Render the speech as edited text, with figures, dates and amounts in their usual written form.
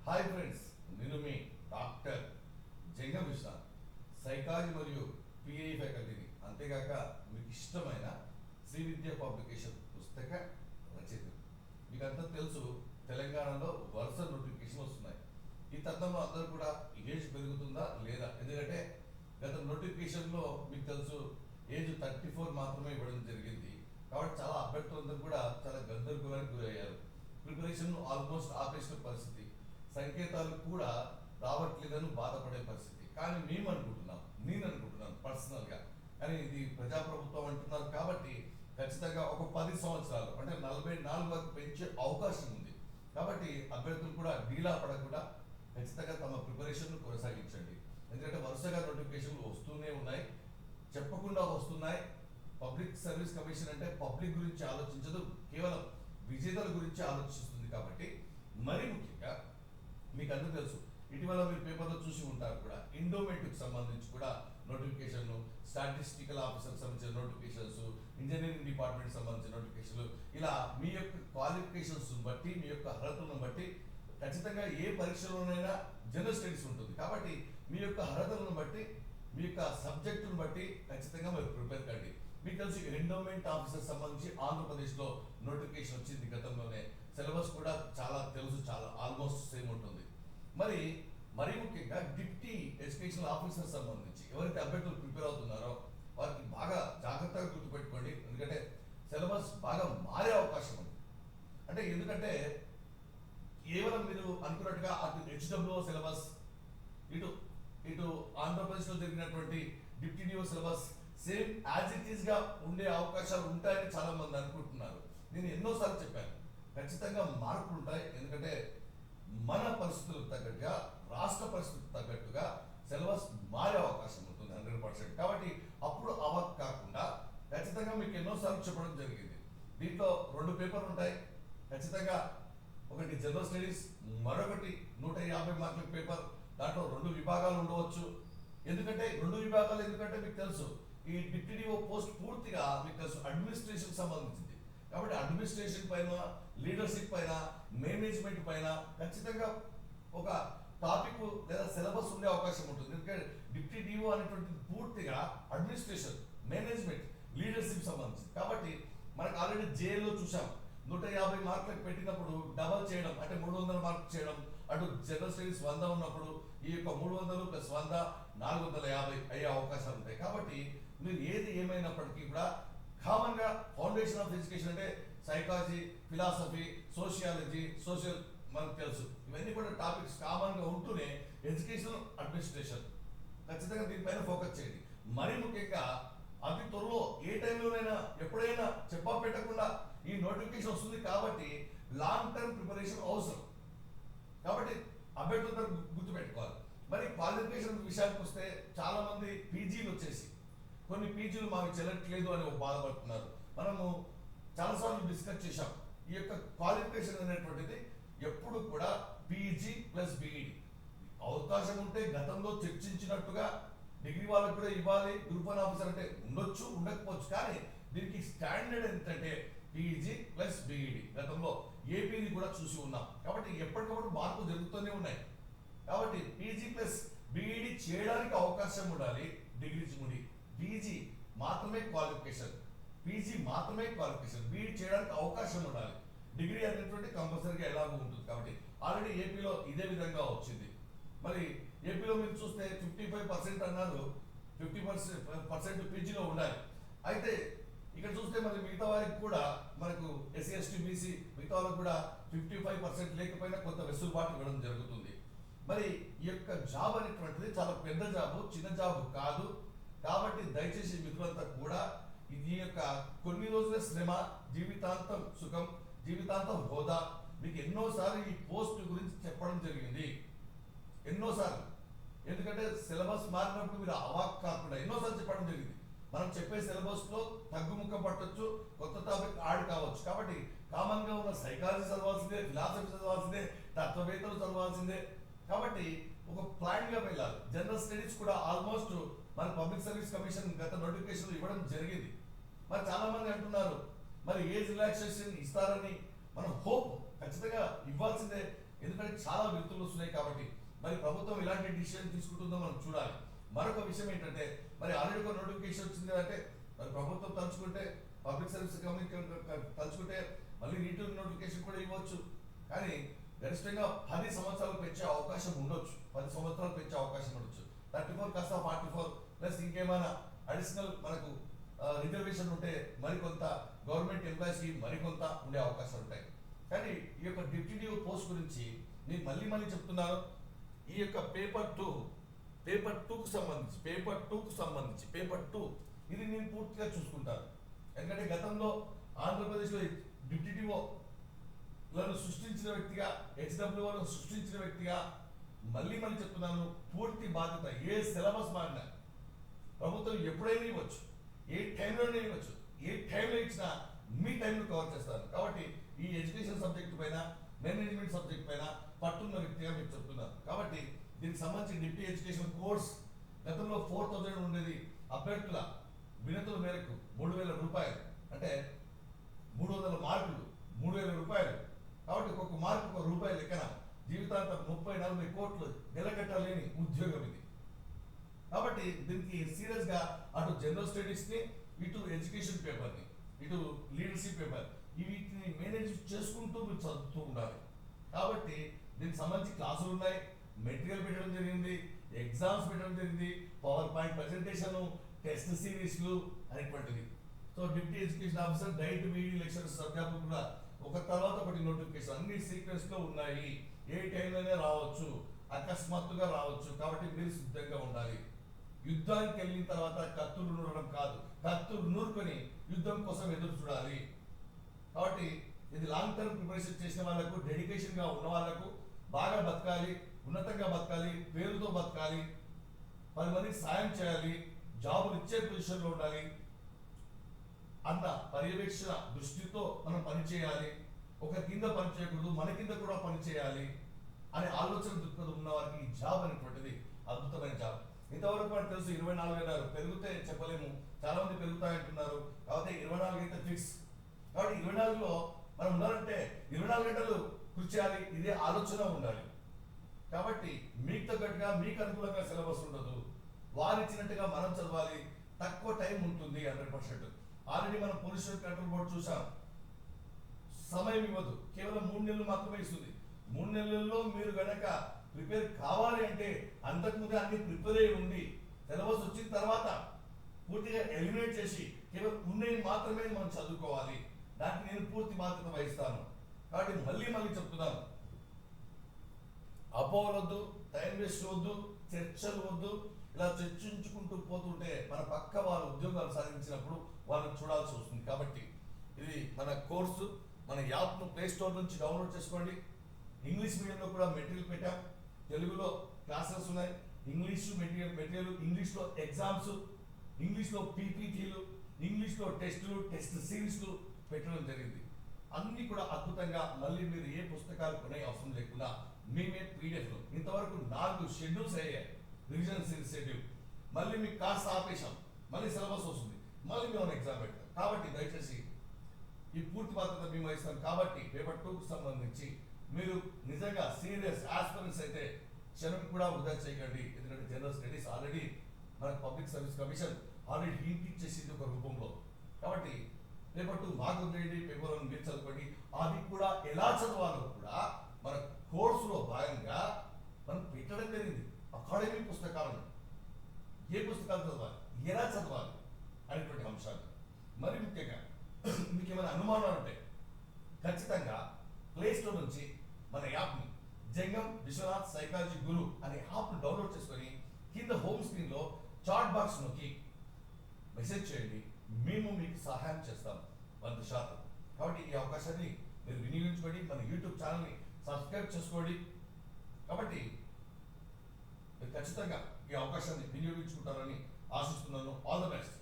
Hi friends, నేను మీ doctor జంగం Vishwanath, psychology మరియు pi ఫ్యాకల్టీని, అంతేగాక మీకు ఇష్టమైన శ్రీ విద్య పబ్లికేషన్ పుస్తక రచయిత. మీకు అంతా తెలుసు, తెలంగాణలో వరుస నోటిఫికేషన్ వస్తున్నాయి. ఈ తరుణంలో అందరూ కూడా ఏజ్ పెరుగుతుందా లేదా, ఎందుకంటే గత నోటిఫికేషన్లో మీకు తెలుసు ఏజ్ 34 మాత్రమే ఇవ్వడం జరిగింది. కాబట్టి చాలా అభ్యర్థులందరూ కూడా చాలా గందరగోళానికి గురయ్యారు. ప్రిపరేషన్ ఆల్మోస్ట్ ఆపేసిన పరిస్థితి, సంకేతాలు కూడా రావట్లేదని బాధపడే పరిస్థితి. కానీ నేను అనుకుంటున్నాను పర్సనల్గా, కానీ ఇది ప్రజాప్రభుత్వం అంటున్నారు కాబట్టి ఖచ్చితంగా ఒక 10 సంవత్సరాలు అంటే 44 వరకు పెంచే అవకాశం ఉంది. కాబట్టి అభ్యర్థులు కూడా డీలా పడకుండా ఖచ్చితంగా తమ ప్రిపరేషన్ కొనసాగించండి. ఎందుకంటే వరుసగా నోటిఫికేషన్లు వస్తూనే ఉన్నాయి, చెప్పకుండా వస్తున్నాయి. పబ్లిక్ సర్వీస్ కమిషన్ అంటే పబ్లిక్ గురించి ఆలోచించదు, కేవలం విజేతల గురించి ఆలోచిస్తుంది. కాబట్టి మరీ ముఖ్యంగా మీకు అందరూ తెలుసు, ఇటీవల మీరు పేపర్లో చూసి ఉంటారు కూడా, ఎండోమెంట్కి సంబంధించి కూడా నోటిఫికేషన్లు, స్టాటిస్టికల్ ఆఫీసర్కి సంబంధించిన నోటిఫికేషన్స్, ఇంజనీరింగ్ డిపార్ట్మెంట్ సంబంధించిన నోటిఫికేషన్లు, ఇలా మీ యొక్క క్వాలిఫికేషన్స్ బట్టి, మీ యొక్క అర్హతలను బట్టి ఖచ్చితంగా ఏ పరీక్షలోనైనా జనరల్ స్టడీస్ ఉంటుంది. కాబట్టి మీ యొక్క అర్హతలను బట్టి, మీ యొక్క సబ్జెక్టును బట్టి ఖచ్చితంగా మీరు ప్రిపేర్ కండి. మీకు తెలుసు, ఎండోమెంట్ ఆఫీసర్ సంబంధించి ఆంధ్రప్రదేశ్లో నోటిఫికేషన్ వచ్చింది గతంలోనే. సిలబస్ కూడా చాలా తెలుసు, చాలా ఆల్మోస్ట్ సేమ్ ఉంటుంది. మరీ ముఖ్యంగా డిప్టీ ఎడ్యుకేషనల్ ఆఫీసర్ సంబంధించి ఎవరైతే అభ్యర్థులు ప్రిపేర్ అవుతున్నారో వారికి బాగా జాగ్రత్తగా గుర్తుపెట్టుకోండి. ఎందుకంటే సిలబస్ బాగా మారే అవకాశం ఉంది. ఎందుకంటే కేవలం మీరు అనుకున్నట్టుగా అటు హెచ్డబ్ల్యూఓ సిలబస్, ఇటు ఆంధ్రప్రదేశ్లో జరిగినటువంటి deputy DO syllabus same as it is గా ఉండే అవకాశాలు ఉంటాయని చాలా మంది అనుకుంటున్నారు. నేను ఎన్నోసార్లు చెప్పాను, ఖచ్చితంగా మార్పులు ఉంటాయి. ఎందుకంటే మన పరిస్థితులకు తగ్గట్టుగా, రాష్ట్ర పరిస్థితులకు తగ్గట్టుగా సిలబస్ మారే అవకాశం ఉంటుంది 100%. కాబట్టి అప్పుడు అవక్ కాకుండా ఖచ్చితంగా మీకు ఎన్నోసార్లు చెప్పడం జరిగింది. దీంట్లో 2 పేపర్లు ఉంటాయి ఖచ్చితంగా. ఒకటి జనరల్ స్టడీస్, మరొకటి 150 మార్కుల పేపర్. దాంట్లో 2 విభాగాలు ఉండవచ్చు. ఎందుకంటే 2 విభాగాలు ఎందుకంటే మీకు తెలుసు, ఈ డిప్యూటీఓ పోస్ట్ పూర్తిగా మీకు తెలుసు అడ్మినిస్ట్రేషన్ సంబంధించింది. కాబట్టి అడ్మినిస్ట్రేషన్ పైన, లీడర్షిప్ పైన, మేనేజ్మెంట్ పైన ఖచ్చితంగా ఒక టాపిక్ లేదా సిలబస్ ఉండే అవకాశం ఉంటుంది. ఎందుకంటే డిప్యూటీ డిఓ అనేటువంటిది పూర్తిగా అడ్మినిస్ట్రేషన్, మేనేజ్మెంట్, లీడర్షిప్ సంబంధించింది. కాబట్టి మనకు ఆల్రెడీ జేఏలో చూసాం, 150 మార్కులకు పెట్టినప్పుడు డబల్ చేయడం అంటే 300 మార్కులు చేయడం. అటు జనరల్ స్టడీస్ 100 ఉన్నప్పుడు ఈ యొక్క 300 + 100 450 అయ్యే అవకాశాలు ఉంటాయి. కాబట్టి మీరు ఏది ఏమైనప్పటికీ కూడా కామన్ గా ఫౌండేషన్ ఆఫ్ ఎడ్యుకేషన్ అంటే సైకాలజీ, ఫిలాసఫీ, సోషియాలజీ, సోషల్ మనకు తెలుసు, ఇవన్నీ కూడా టాపిక్స్ కామన్ గా ఉంటూనే ఎడ్యుకేషన్, అడ్మినిస్ట్రేషన్ ఖచ్చితంగా దీనిపైన ఫోకస్ చేయండి. మరీ ముఖ్యంగా అతి త్వరలో ఏ టైంలోనైనా ఎప్పుడైనా చెప్పా పెట్టకుండా ఈ నోటిఫికేషన్ వస్తుంది. కాబట్టి లాంగ్ టర్మ్ ప్రిపరేషన్ అవసరం. కాబట్టి అభ్యర్థులందరూ గుర్తుపెట్టుకోవాలి. మరి క్వాలిఫికేషన్ విషయానికి వస్తే చాలా మంది పీజీలు వచ్చేసి కొన్ని పీజీలు మాకు చెల్లట్లేదు అని బాధపడుతున్నారు. మనము చాలాసార్లు డిస్కస్ చేశాం, ఈ యొక్క క్వాలిఫికేషన్ అనేటువంటిది ఎప్పుడు కూడా పీజీ + బీఈడి అవకాశం ఉంటే గతంలో చర్చించినట్టుగా డిగ్రీ వాళ్ళకు కూడా ఇవ్వాలి. గ్రూప్ 1 ఆఫీసర్ అంటే ఉండొచ్చు, ఉండకపోవచ్చు. కానీ దీనికి స్టాండర్డ్ ఏంటంటే పీజీ + బీఈడి. గతంలో ఏపీని కూడా చూసి ఉన్నాం. కాబట్టి ఎప్పటికప్పుడు మార్పులు జరుగుతూనే ఉన్నాయి. కాబట్టి పీజీ + బీఈడి చేయడానికి అవకాశం ఉండాలి. డిగ్రీ ఉండి పీజీ మాత్రమే క్వాలిఫికేషన్, బీఈడి చేయడానికి అవకాశం ఉండాలి. డిగ్రీ అనేటువంటి కంపల్సరీగా ఎలాగో ఉంటుంది. కాబట్టి ఆల్రెడీ ఏపీలో ఇదే విధంగా వచ్చింది. మరి ఏపీలో మీరు చూస్తే 55% అన్నారు, 50% పీజీలో ఉండాలి. అయితే ఇక్కడ చూస్తే మరి మిగతా వారికి కూడా మనకు ఎస్సీ ఎస్టీ బీసీ మిగతా వాళ్ళకి కూడా 55% లేకపోయినా కొంత వెసులుబాటు ఇవ్వడం జరుగుతుంది. మరి ఈ యొక్క జాబ్ అనేటువంటిది చాలా పెద్ద జాబు, చిన్న జాబు కాదు. కాబట్టి దయచేసి మిత్రులంతా కూడా ఈ యొక్క కొన్ని రోజుల శ్రమ, జీవితాంతం సుఖం, జీవితాంతం హోదా, మీకు ఎన్నోసార్లు ఈ పోస్ట్ గురించి చెప్పడం జరిగింది, ఎన్నోసార్లు. ఎందుకంటే సిలబస్ మారినప్పుడు మీరు అవాక్ కాకుండా ఎన్నోసార్లు చెప్పడం జరిగింది. మనం చెప్పే సిలబస్ లో తగ్గుముఖం పట్టొచ్చు, కొత్త టాపిక్ యాడ్ కావచ్చు. కాబట్టి కామన్ గా ఉన్న సైకాలజీ చదవాల్సిందే, ఫిలాసఫీ చదవాల్సిందే, తత్వవేత్తలు చదవాల్సిందే. కాబట్టి ఒక ప్లాన్ గా వెళ్ళాలి. జనరల్ స్టడీస్ కూడా ఆల్మోస్ట్ మన పబ్లిక్ సర్వీస్ కమిషన్ గత నోటిఫికేషన్ ఇవ్వడం జరిగింది. మరి చాలా మంది అంటున్నారు మరి ఏజ్ రిలాక్సేషన్ ఇస్తారని. మనం హోప్ ఖచ్చితంగా ఇవ్వాల్సిందే. ఎందుకంటే చాలా వ్యక్తులు వస్తున్నాయి కాబట్టి మరి ప్రభుత్వం ఇలాంటి డిసిషన్ తీసుకుంటుందో మనం చూడాలి. మరొక విషయం ఏంటంటే మరి ఆల్రెడీ ఒక నోటిఫికేషన్ వచ్చింది కదంటే మరి ప్రభుత్వం తలుచుకుంటే పబ్లిక్ సర్వీస్ కమిషన్ తలుచుకుంటే మళ్ళీ నీట్ నోటిఫికేషన్ కూడా ఇవ్వచ్చు. కానీ గరిష్టంగా 10 సంవత్సరాలు పెంచే అవకాశం ఉండొచ్చు, 10 సంవత్సరాలు పెంచే అవకాశం ఉండొచ్చు. 34 కాస్త 44 ప్లస్ ఇంకేమైనా అడిషనల్ మనకు రిజర్వేషన్ ఉంటే మరికొంత గవర్నమెంట్ ఎంప్లాయీస్ కి మరికొంత ఉండే అవకాశాలు ఉంటాయి. కానీ ఈ యొక్క డిప్యూటీ పోస్ట్ గురించి నేను మళ్ళీ చెప్తున్నాను. ఈ యొక్క పేపర్ టూకు సంబంధించి పేపర్ 2 ఇది నేను పూర్తిగా చూసుకుంటాను. ఎందుకంటే గతంలో ఆంధ్రప్రదేశ్లో డిప్యూటీఓ లను సృష్టించిన వ్యక్తిగా, హెచ్డబ్ల్యూలను సృష్టించిన వ్యక్తిగా మళ్ళీ చెప్తున్నాను, పూర్తి బాధ్యత. ఏ సిలబస్ మారినా ప్రభుత్వం ఎప్పుడైనా ఇవ్వచ్చు, ఏ టైంలోనే ఇవ్వచ్చు, ఏ టైంలో ఇచ్చినా మీ టైంలో కవర్ చేస్తాను. కాబట్టి ఈ ఎడ్యుకేషన్ సబ్జెక్ట్ పైన, మేనేజ్మెంట్ సబ్జెక్ట్ పైన పట్టున్న వ్యక్తిగా మీకు చెప్తున్నాను. కాబట్టి దీనికి సంబంధించి డిప్యూటీ ఎడ్యుకేషన్ కోర్స్ గతంలో 4000 ఉండేది. అభ్యర్థుల వినతుల మేరకు 3000 రూపాయలు, అంటే 300 మార్కులు 3000 రూపాయలు. కాబట్టి ఒక్కొక్క మార్కు ₹1 లెక్కన జీవితాంతం 30-40 కోట్లు నిలకట్టలేని ఉద్యోగం ఇది. కాబట్టి దీనికి సీరియస్ గా అటు జనరల్ స్టడీస్ ని, ఇటు ఎడ్యుకేషన్ పేపర్ ని, ఇటు లీడర్షిప్ పేపర్, వీటిని మేనేజ్ చేసుకుంటూ మీరు చదువుతూ ఉండాలి. కాబట్టి దీనికి సంబంధించి క్లాసులు ఉన్నాయి, మెటీరియల్ పెట్టడం జరిగింది, ఎగ్జామ్స్ పెట్టడం జరిగింది, పవర్ పాయింట్ ప్రెజెంటేషన్, టెస్ట్ సిరీస్లు అనేటువంటిది. So deputy education officer, DIET BEd lecturers అధ్యాపకులు కూడా ఒక తర్వాత ఒకటి నోటిఫికేషన్ అన్ని సీక్వెన్స్ లో ఉన్నాయి. ఏ టైంలోనే రావచ్చు, అకస్మాత్తుగా రావచ్చు. కాబట్టి మీరు సిద్ధంగా ఉండాలి. యుద్ధానికి వెళ్ళిన తర్వాత కత్తులు నూరడం కాదు, కత్తులు నూరుకొని యుద్ధం కోసం ఎదురు చూడాలి. కాబట్టి ఇది లాంగ్ టర్మ్ ప్రిపరేషన్ చేసిన వాళ్ళకు, డెడికేషన్ గా ఉన్న వాళ్ళకు, బాగా బతకాలి, ఉన్నతంగా బతకాలి, పేరుతో బతకాలి, 10 మందికి సాయం చేయాలి, జాబులు ఇచ్చే పొజిషన్ లో ఉండాలి అన్న పర్యవేక్షణ దృష్టితో మనం పనిచేయాలి. ఒక కింద పని చేయకూడదు, మన కింద కూడా పని చేయాలి అనే ఆలోచన దృక్పథం ఉన్న వారికి ఈ జాబ్ అనేటువంటిది అద్భుతమైన జాబ్. ఇంతవరకు మనకు తెలుసు 24 పెరిగితే చెప్పలేము, చాలా మంది పెరుగుతాయంటున్నారు. కాబట్టి 24 అయితే ఫిక్స్. కాబట్టి 24లో మనం ఉండాలంటే 24 గంటలు కృషి చేయాలి, ఇదే ఆలోచన ఉండాలి. కాబట్టి మీకు తగ్గట్టుగా, మీకు అనుకూలంగా సిలబస్ ఉండదు, వారు ఇచ్చినట్టుగా మనం చదవాలి, తక్కువ టైం ఉంటుంది 100%. ఆల్రెడీ మనం పొల్యూషన్ కంట్రోల్ బోర్డు చూసాం, సమయం ఇవ్వదు, కేవలం 3 నెలలు మాత్రమే ఇస్తుంది. 3 నెలల్లో మీరు గనక ప్రిపేర్ కావాలి అంటే అంతకుముందే అన్ని ప్రిపేర్ అయి ఉండి సిలబస్ వచ్చిన తర్వాత పూర్తిగా ఎలిమినేట్ చేసి కేవలం ఉన్నవి మాత్రమే మనం చదువుకోవాలి. దానికి నేను పూర్తి బాధ్యత వహిస్తాను. కాబట్టి మళ్ళీ చెప్తున్నాను, అపోవద్దు, టైం వేస్ట్ వద్దు, చర్చలు వద్దు. ఇలా చర్చించుకుంటూ పోతుంటే మన పక్క వారు ఉద్యోగాలు సాధించినప్పుడు వాళ్ళని చూడాల్సి వస్తుంది. కాబట్టి ఇది మన కోర్సు, మన యాప్ను ప్లే స్టోర్ నుంచి డౌన్లోడ్ చేసుకోండి. ఇంగ్లీష్ మీడియంలో కూడా మెటీరియల్ పెట్టాం, తెలుగులో క్లాసెస్ ఉన్నాయి, ఇంగ్లీష్ మెటీరియల్, ఇంగ్లీష్లో ఎగ్జామ్స్, ఇంగ్లీష్లో పీపీటీలు, ఇంగ్లీష్లో టెస్టులు, టెస్ట్ సిరీస్లు పెట్టడం జరిగింది. అన్ని కూడా అద్భుతంగా. మళ్ళీ మీరు ఏ పుస్తకాలు కొనే అవసరం లేకుండా మేమే పీడిఎఫ్లో ఇంతవరకు 4 షెడ్యూల్స్ అయ్యాయి, రివిజన్ సిరీస్ షెడ్యూల్. మళ్ళీ మీకు కాస్త ఆపేశాం, మళ్ళీ సిలబస్ వస్తుంది, మళ్ళీ మేము ఎగ్జామ్ పెడతాం. కాబట్టి దయచేసి ఈ పూర్తి బాధ్యత మేము వహిస్తాం. కాబట్టి పేపర్ 2కు సంబంధించి మీరు నిజంగా సీరియస్ ఆస్పిరెంట్స్ అయితే క్షణం కూడా వృధా చేయకండి. ఎందుకంటే జనరల్ స్టడీస్ ఆల్రెడీ మన public service commission already hint ఇచ్చేసింది ఒక రూపంలో. కాబట్టి పేపర్ 2 మాకు వదిలేయండి, పేపర్ 1 మీరు చదువుకోండి. అది కూడా ఎలా చదవాలో కూడా మన కోర్సులో భాగంగా మనం పెట్టడం జరిగింది. అకాడమీ పుస్తకాలను, ఏ పుస్తకాలు చదవాలి, ఎలా చదవాలి అనేటువంటి అంశాలు. మరి ముఖ్యంగా మీకు ఏమైనా అనుమానాలు ఉంటే ఖచ్చితంగా ప్లే స్టోర్ నుంచి మన యాప్ని జంగం విశ్వనాథ్ సైకాలజీ గురు అనే యాప్ను డౌన్లోడ్ చేసుకొని కింద హోమ్ స్క్రీన్లో చాట్ బాక్స్ నొక్కి మెసేజ్ చేయండి, మేము మీకు సహాయం చేస్తాం 100%. కాబట్టి ఈ అవకాశాన్ని మీరు వినియోగించుకోండి. మన యూట్యూబ్ ఛానల్ని సబ్స్క్రైబ్ చేసుకోండి. కాబట్టి మీరు ఖచ్చితంగా ఈ అవకాశాన్ని వినియోగించుకుంటారని ఆశిస్తున్నాను. All the best.